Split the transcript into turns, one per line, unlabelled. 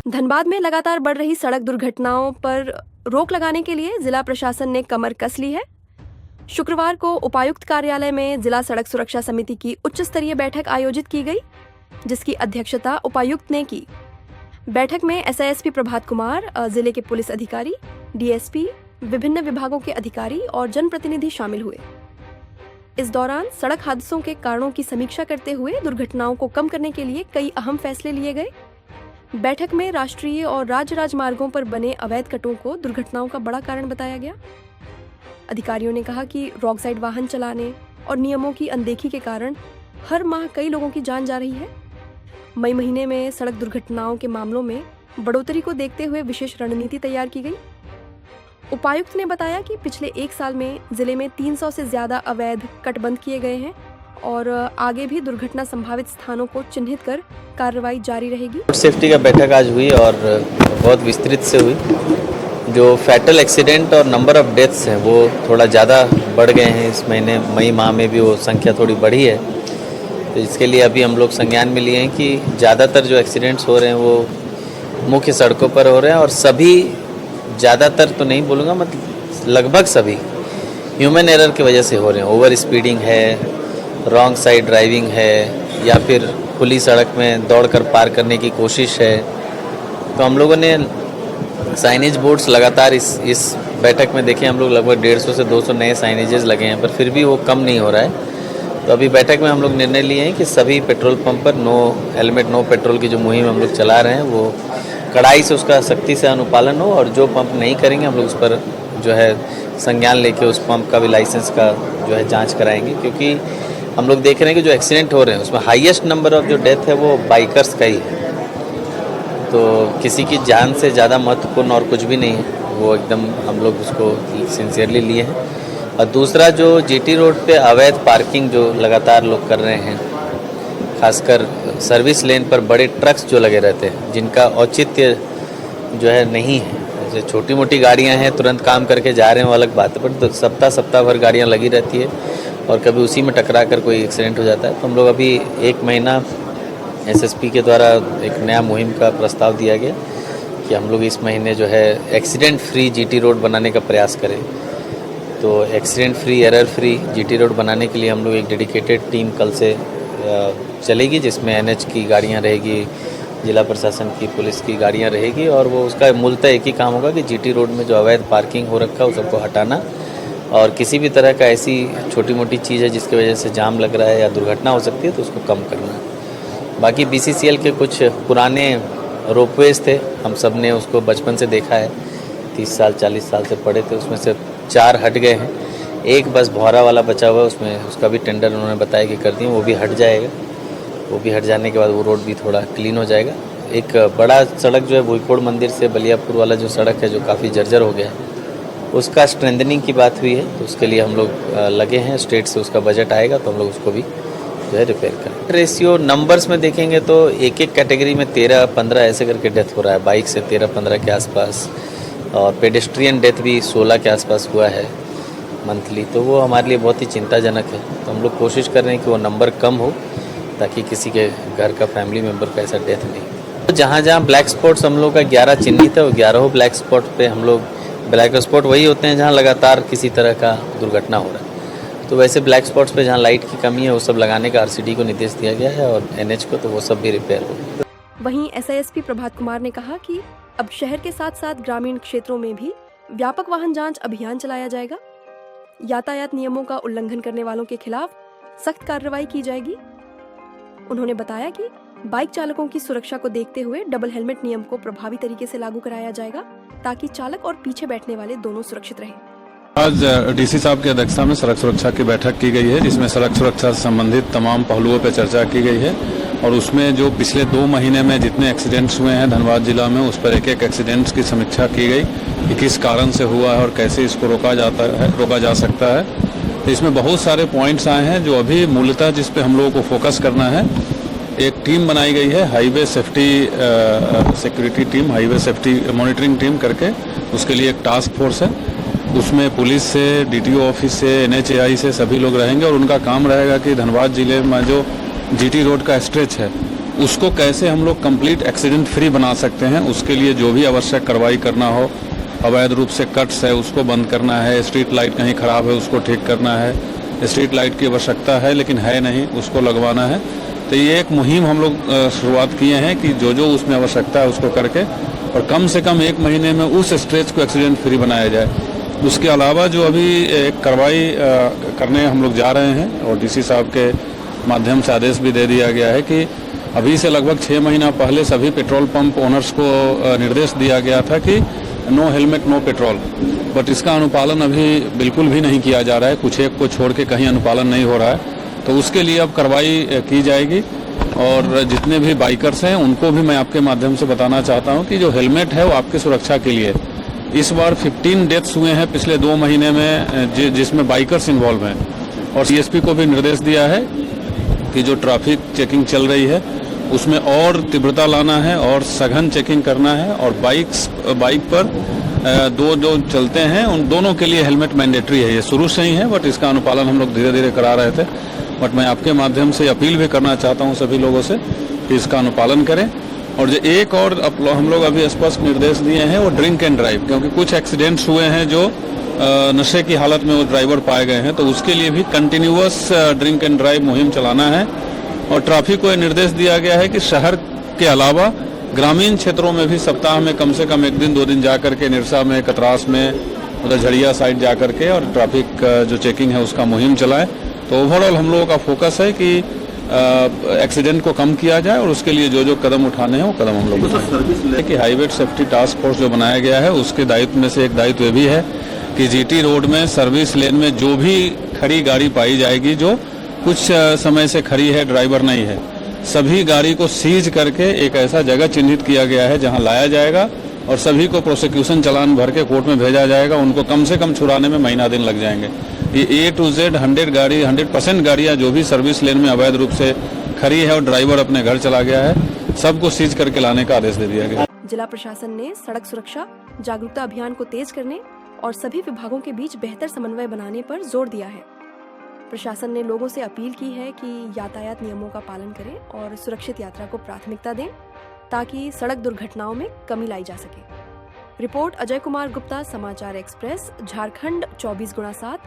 धनबाद में लगातार बढ़ रही सड़क दुर्घटनाओं पर रोक लगाने के लिए जिला प्रशासन ने कमर कस ली है। शुक्रवार को उपायुक्त कार्यालय में जिला सड़क सुरक्षा समिति की उच्च स्तरीय बैठक आयोजित की गई, जिसकी अध्यक्षता उपायुक्त ने की। बैठक में एसआईएसपी प्रभात कुमार, जिले के पुलिस अधिकारी, डीएसपी, विभिन्न विभागों के अधिकारी और जनप्रतिनिधि शामिल हुए। इस दौरान सड़क हादसों के कारणों की समीक्षा करते हुए दुर्घटनाओं को कम करने के लिए कई अहम फैसले लिए गए। बैठक में राष्ट्रीय और राज्य राजमार्गों पर बने अवैध कटों को दुर्घटनाओं का बड़ा कारण बताया गया। अधिकारियों ने कहा कि रॉन्ग साइड वाहन चलाने और नियमों की अनदेखी के कारण हर माह कई लोगों की जान जा रही है। मई महीने में सड़क दुर्घटनाओं के मामलों में बढ़ोतरी को देखते हुए विशेष रणनीति तैयार की गई। उपायुक्त ने बताया कि पिछले 1 साल में जिले में 300 से ज्यादा अवैध कट बंद किए गए हैं और आगे भी दुर्घटना संभावित स्थानों को चिन्हित कर कार्रवाई जारी रहेगी।
रोड सेफ्टी का बैठक आज हुई और बहुत विस्तृत से हुई। जो फैटल एक्सीडेंट और नंबर ऑफ डेथ्स हैं वो थोड़ा ज़्यादा बढ़ गए हैं। इस महीने मई माह में भी वो संख्या थोड़ी बढ़ी है, तो इसके लिए अभी हम लोग संज्ञान में लिए हैं कि ज़्यादातर जो एक्सीडेंट्स हो रहे हैं वो मुख्य सड़कों पर हो रहे हैं और सभी, ज़्यादातर तो नहीं बोलूँगा, मतलब लगभग सभी ह्यूमन एरर की वजह से हो रहे हैं। ओवर स्पीडिंग है, रॉन्ग साइड ड्राइविंग है, या फिर खुली सड़क में दौड़कर पार करने की कोशिश है। तो हम लोगों ने साइनेज बोर्ड्स लगातार इस बैठक में देखे, हम लोग लगभग 150 से 200 नए साइनेजेस लगे हैं, पर फिर भी वो कम नहीं हो रहा है। तो अभी बैठक में हम लोग निर्णय लिए हैं कि सभी पेट्रोल पंप पर नो हेलमेट नो पेट्रोल की जो मुहिम हम लोग चला रहे हैं वो कड़ाई से उसका सख्ती से अनुपालन हो, और जो पंप नहीं करेंगे हम लोग उस पर जो है संज्ञान लेके उस पंप का भी लाइसेंस का जो है जाँच कराएँगे। क्योंकि हम लोग देख रहे हैं कि जो एक्सीडेंट हो रहे हैं उसमें हाईएस्ट नंबर ऑफ जो डेथ है वो बाइकर्स का ही है। तो किसी की जान से ज़्यादा महत्वपूर्ण और कुछ भी नहीं है, वो एकदम हम लोग उसको सिंसियरली लिए हैं। और दूसरा, जो जीटी रोड पे अवैध पार्किंग जो लगातार लोग कर रहे हैं, खासकर सर्विस लेन पर बड़े ट्रक्स जो लगे रहते हैं जिनका औचित्य जो है नहीं है। जैसे छोटी मोटी गाड़ियां हैं, तुरंत काम करके जा रहे हैं वो अलग बात है, पर सप्ताह भर गाड़ियां लगी रहती है और कभी उसी में टकरा कर कोई एक्सीडेंट हो जाता है। तो हम लोग अभी 1 महीना एसएसपी के द्वारा एक नया मुहिम का प्रस्ताव दिया गया कि हम लोग इस महीने जो है एक्सीडेंट फ्री जीटी रोड बनाने का प्रयास करें। तो accident free, error free GT road बनाने के लिए हम लोग एक डेडिकेटेड टीम कल से चलेगी, जिसमें एनएच की गाड़ियां रहेगी, जिला प्रशासन की, पुलिस की गाड़ियां रहेगी, और वो उसका मूलतः एक ही काम होगा कि जीटी रोड में जो अवैध पार्किंग हो रखा है उस सबको हटाना, और किसी भी तरह का ऐसी छोटी मोटी चीज़ है जिसकी वजह से जाम लग रहा है या दुर्घटना हो सकती है तो उसको कम करना। बाकी बीसीसीएल के कुछ पुराने रोपवेज थे, हम सब ने उसको बचपन से देखा है, 30 साल 40 साल से पड़े थे, उसमें से 4 हट गए हैं। एक बस भौरा वाला बचा हुआ है, उसमें उसका भी टेंडर उन्होंने बताया कि कर दिए, वो भी हट जाएगा। वो भी हट जाने के बाद वो रोड भी थोड़ा क्लीन हो जाएगा। एक बड़ा सड़क जो है भूईकोड़ मंदिर से बलियापुर वाला जो सड़क है जो काफ़ी जर्जर हो गया है, उसका स्ट्रेंथनिंग की बात हुई है, तो उसके लिए हम लोग लगे हैं। स्टेट से उसका बजट आएगा तो हम लोग उसको भी जो है रिपेयर करें। रेशियो नंबर्स में देखेंगे तो एक कैटेगरी में 13-15 ऐसे करके डेथ हो रहा है, बाइक से 13-15 के आसपास, और पेडेस्ट्रियन डेथ भी 16 के आसपास हुआ है मंथली। तो वो हमारे लिए बहुत ही चिंताजनक है। तो हम लोग कोशिश कर रहे हैं कि वो नंबर कम हो ताकि किसी के घर का फैमिली मेम्बर का ऐसा डेथ नहीं। तो जहाँ जहाँ ब्लैक स्पॉट्स हम लोग का 11 चिन्हित है, वो 11 ब्लैक स्पॉट पे हम लोग, ब्लैक स्पॉट वही होते हैं जहाँ लगातार किसी तरह का दुर्घटना हो रहा है। तो वैसे ब्लैक स्पॉट्स पे जहाँ लाइट की कमी है वो सब लगाने का आरसीडी को निर्देश दिया गया है, और एनएच को, तो वो सब भी रिपेयर हो।
वहीं एसआईएसपी प्रभात कुमार ने कहा कि अब शहर के साथ साथ ग्रामीण क्षेत्रों में भी व्यापक वाहन जांच अभियान चलाया जाएगा। यातायात नियमों का उल्लंघन करने वालों के खिलाफ सख्त कार्रवाई की जाएगी। उन्होंने बताया कि बाइक चालकों की सुरक्षा को देखते हुए डबल हेलमेट नियम को प्रभावी तरीके से लागू कराया जाएगा ताकि चालक और पीछे बैठने वाले दोनों सुरक्षित रहें।
आज डीसी साहब की अध्यक्षता में सड़क सुरक्षा की बैठक की गई है, जिसमें सड़क सुरक्षा से संबंधित तमाम पहलुओं पर चर्चा की गई है, और उसमें जो पिछले 2 महीने में जितने एक्सीडेंट्स हुए हैं धनबाद जिला में, उस पर एक एक्सीडेंट्स की समीक्षा की गई कि किस कारण से हुआ है और कैसे इसको रोका जा सकता है। तो इसमें बहुत सारे पॉइंट्स आए हैं जो अभी मूलतः जिस पे हम लोगों को फोकस करना है। एक टीम बनाई गई है, highway safety security team, highway safety monitoring team करके, उसके लिए एक टास्क फोर्स है। उसमें पुलिस से, डीटीओ ऑफिस से, एनएचएआई से सभी लोग रहेंगे, और उनका काम रहेगा कि धनबाद जिले में जो जीटी रोड का स्ट्रेच है उसको कैसे हम लोग कंप्लीट एक्सीडेंट फ्री बना सकते हैं, उसके लिए जो भी आवश्यक कार्रवाई करना हो, अवैध रूप से कट्स है उसको बंद करना है, स्ट्रीट लाइट कहीं खराब है उसको ठीक करना है, स्ट्रीट लाइट की आवश्यकता है लेकिन है नहीं उसको लगवाना है। तो ये एक मुहिम हम लोग शुरुआत किए हैं कि जो जो उसमें आवश्यकता है उसको करके और कम से कम 1 महीने में उस स्ट्रेच को एक्सीडेंट फ्री बनाया जाए। उसके अलावा जो अभी एक कार्रवाई करने हम लोग जा रहे हैं और डीसी साहब के माध्यम से आदेश भी दे दिया गया है कि अभी से लगभग 6 महीना पहले सभी पेट्रोल पंप ओनर्स को निर्देश दिया गया था कि no helmet no petrol, but इसका अनुपालन अभी बिल्कुल भी नहीं किया जा रहा है, कुछ एक को छोड़ के कहीं अनुपालन नहीं हो रहा है। तो उसके लिए अब कार्रवाई की जाएगी और जितने भी बाइकर्स हैं उनको भी मैं आपके माध्यम से बताना चाहता हूं कि जो हेलमेट है वो आपकी सुरक्षा के लिए। इस बार 15 डेथ्स हुए हैं पिछले 2 महीने में जिसमें बाइकर्स इन्वॉल्व हैं और सीएसपी को भी निर्देश दिया है कि जो ट्रैफिक चेकिंग चल रही है उसमें और तीव्रता लाना है और सघन चेकिंग करना है और बाइक पर जो चलते हैं उन दोनों के लिए हेलमेट मैंडेटरी है। ये शुरू से ही है बट इसका अनुपालन हम लोग धीरे धीरे करा रहे थे, बट मैं आपके माध्यम से अपील भी करना चाहता हूं सभी लोगों से कि इसका अनुपालन करें। और जो एक और हम लोग अभी स्पष्ट निर्देश दिए हैं वो ड्रिंक एंड ड्राइव, क्योंकि कुछ एक्सीडेंट्स हुए हैं जो नशे की हालत में वो ड्राइवर पाए गए हैं, तो उसके लिए भी कंटिन्यूअस ड्रिंक एंड ड्राइव मुहिम चलाना है। और ट्रैफिक को निर्देश दिया गया है कि शहर के अलावा ग्रामीण क्षेत्रों में भी सप्ताह में कम से कम 1 दिन 2 दिन जा करके निरसा में, कतरास में, उधर झड़िया साइड जा करके और ट्रैफिक जो चेकिंग है उसका मुहिम चलाएं। तो ओवरऑल हम लोगों का फोकस है कि एक्सीडेंट को कम किया जाए और उसके लिए जो जो कदम उठाने हैं वो कदम हम लोग उठाएं। कि हाईवे सेफ्टी टास्क फोर्स जो बनाया गया है उसके दायित्व में से एक दायित्व ये भी है कि जीटी रोड में सर्विस लेन में जो भी खड़ी गाड़ी पाई जाएगी जो कुछ समय से खड़ी है, ड्राइवर नहीं है, सभी गाड़ी को सीज करके एक ऐसा जगह चिन्हित किया गया है जहां लाया जाएगा और सभी को प्रोसिक्यूशन चालान भर के कोर्ट में भेजा जाएगा। उनको कम से कम छुड़ाने में महीना दिन लग जाएंगे। ये A to Z 100% गाड़ियां जो भी सर्विस लेन में अवैध रूप से खड़ी है और ड्राइवर अपने घर चला गया है, सबको सीज करके लाने का आदेश दे दिया गया।
जिला प्रशासन ने सड़क सुरक्षा जागरूकता अभियान को तेज करने और सभी विभागों के बीच बेहतर समन्वय बनाने पर जोर दिया है। प्रशासन ने लोगों से अपील की है कि यातायात नियमों का पालन करें और सुरक्षित यात्रा को प्राथमिकता दें ताकि सड़क दुर्घटनाओं में कमी लाई जा सके। रिपोर्ट अजय कुमार गुप्ता, समाचार एक्सप्रेस, झारखंड 24x7।